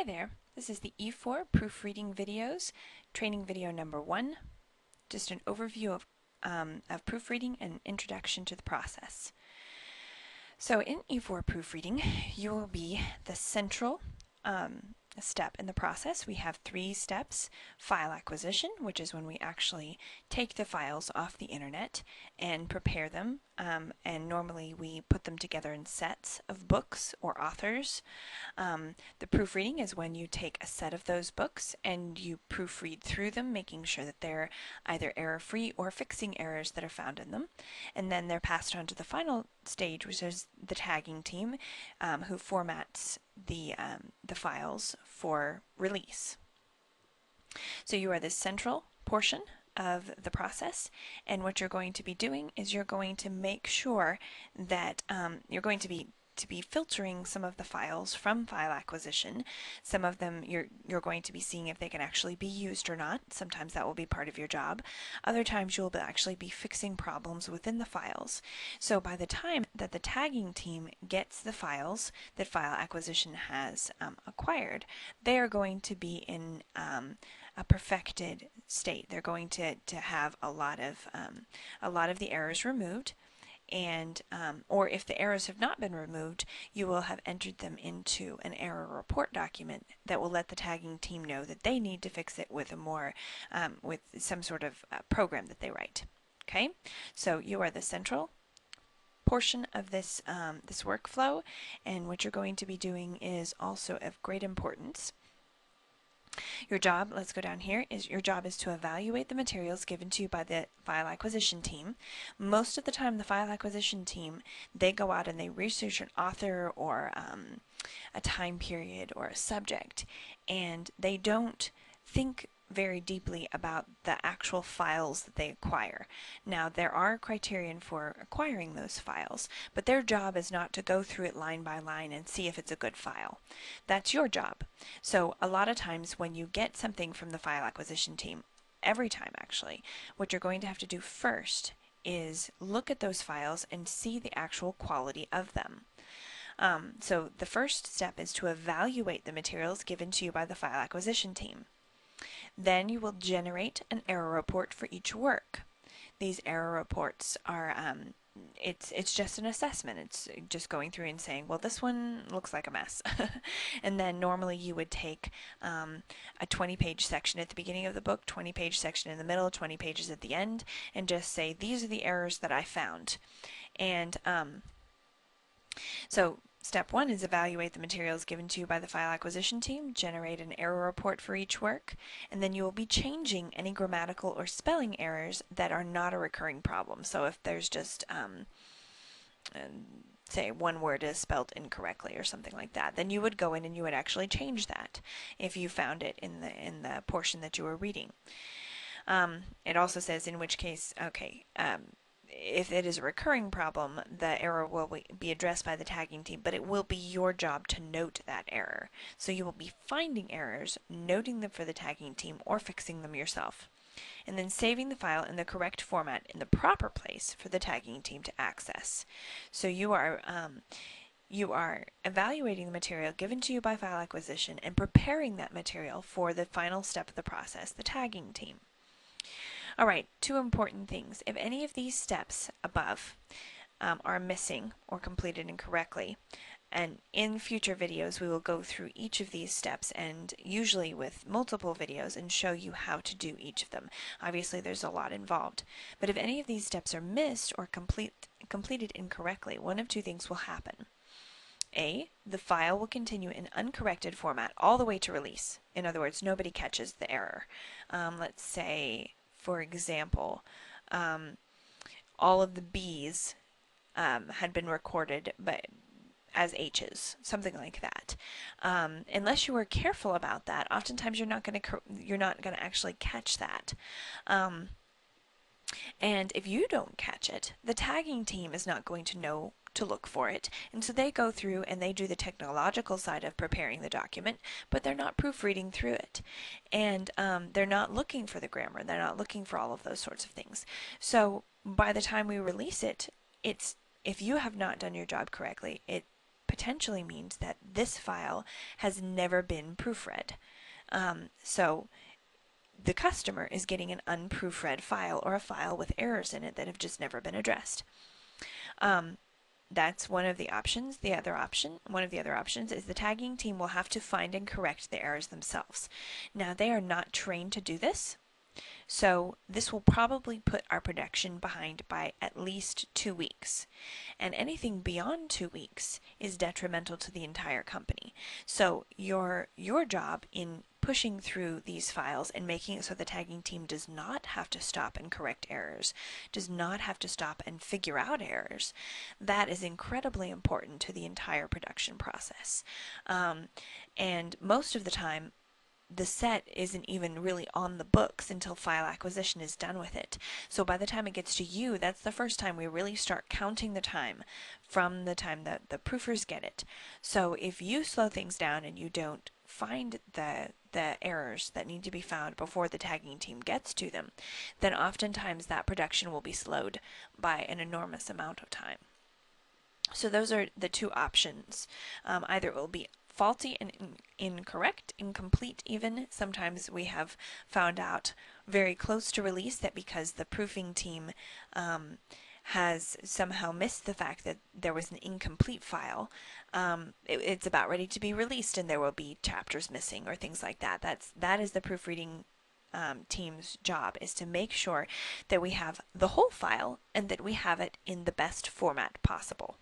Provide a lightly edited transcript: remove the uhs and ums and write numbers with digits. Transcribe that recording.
Hi there, this is the E4 Proofreading Videos, training video number 1, just an overview of proofreading and introduction to the process. So in E4 Proofreading, you will be the central step in the process. We have 3 steps: file acquisition, which is when we actually take the files off the internet and prepare them, and normally we put them together in sets of books or authors. The proofreading is when you take a set of those books and you proofread through them, making sure that they're either error-free or fixing errors that are found in them, and then they're passed on to the final stage, which is the tagging team, who formats the files for release. So you are the central portion of the process, and what you're going to be doing is you're going to make sure that you're going to be filtering some of the files from file acquisition. Some of them you're going to be seeing if they can actually be used or not. Sometimes that will be part of your job. Other times you'll actually be fixing problems within the files. So by the time that the tagging team gets the files that file acquisition has acquired, they are going to be in a perfected state. They're going to have a lot of the errors removed, and or if the errors have not been removed, you will have entered them into an error report document that will let the tagging team know that they need to fix it with a more with some sort of program that they write. Okay, so you are the central portion of this this workflow, and what you're going to be doing is also of great importance. Your job, let's go down here, is your job is to evaluate the materials given to you by the file acquisition team. Most of the time, the file acquisition team, they go out and they research an author or a time period or a subject, and they don't think very deeply about the actual files that they acquire. Now, there are criterion for acquiring those files, but their job is not to go through it line by line and see if it's a good file. That's your job. So a lot of times when you get something from the file acquisition team, every time actually, what you're going to have to do first is look at those files and see the actual quality of them. So the first step is to evaluate the materials given to you by the file acquisition team. Then you will generate an error report for each work. These error reports are it's just an assessment. It's just going through and saying, well, this one looks like a mess. And then normally you would take a 20-page section at the beginning of the book, 20-page section in the middle, 20 pages at the end, and just say, these are the errors that I found. And so step 1 is evaluate the materials given to you by the file acquisition team, generate an error report for each work, and then you will be changing any grammatical or spelling errors that are not a recurring problem. So if there's just, say, one word is spelled incorrectly or something like that, then you would go in and you would actually change that if you found it in the portion that you were reading. It also says in which case, okay, if it is a recurring problem, the error will be addressed by the tagging team, but it will be your job to note that error. So you will be finding errors, noting them for the tagging team, or fixing them yourself, and then saving the file in the correct format in the proper place for the tagging team to access. So you are evaluating the material given to you by file acquisition and preparing that material for the final step of the process, the tagging team. Alright, 2 important things. If any of these steps above are missing or completed incorrectly, and in future videos we will go through each of these steps, and usually with multiple videos, and show you how to do each of them. Obviously there's a lot involved. But if any of these steps are missed or completed incorrectly, one of 2 things will happen. A, the file will continue in uncorrected format all the way to release. In other words, nobody catches the error. Let's say, for example, all of the B's had been recorded but as H's, something like that. Unless you are careful about that, oftentimes you're not going to actually catch that. And if you don't catch it, the tagging team is not going to know to look for it, and so they go through and they do the technological side of preparing the document, but they're not proofreading through it, and they're not looking for the grammar, they're not looking for all of those sorts of things. So by the time we release it, if you have not done your job correctly, it potentially means that this file has never been proofread. So the customer is getting an unproofread file, or a file with errors in it that have just never been addressed. That's one of the options. One of the other options is the tagging team will have to find and correct the errors themselves. Now, they are not trained to do this, so this will probably put our production behind by at least 2 weeks. And anything beyond 2 weeks is detrimental to the entire company. So your job in pushing through these files and making it so the tagging team does not have to stop and correct errors, does not have to stop and figure out errors, that is incredibly important to the entire production process. And most of the time, the set isn't even really on the books until file acquisition is done with it. So by the time it gets to you, that's the first time we really start counting the time from the time that the proofers get it. So if you slow things down and you don't find the errors that need to be found before the tagging team gets to them, then oftentimes that production will be slowed by an enormous amount of time. So those are the two options. Either it will be faulty and incorrect, incomplete even. Sometimes we have found out very close to release that because the proofing team has somehow missed the fact that there was an incomplete file, it's about ready to be released and there will be chapters missing or things like that. That is the proofreading team's job, is to make sure that we have the whole file and that we have it in the best format possible.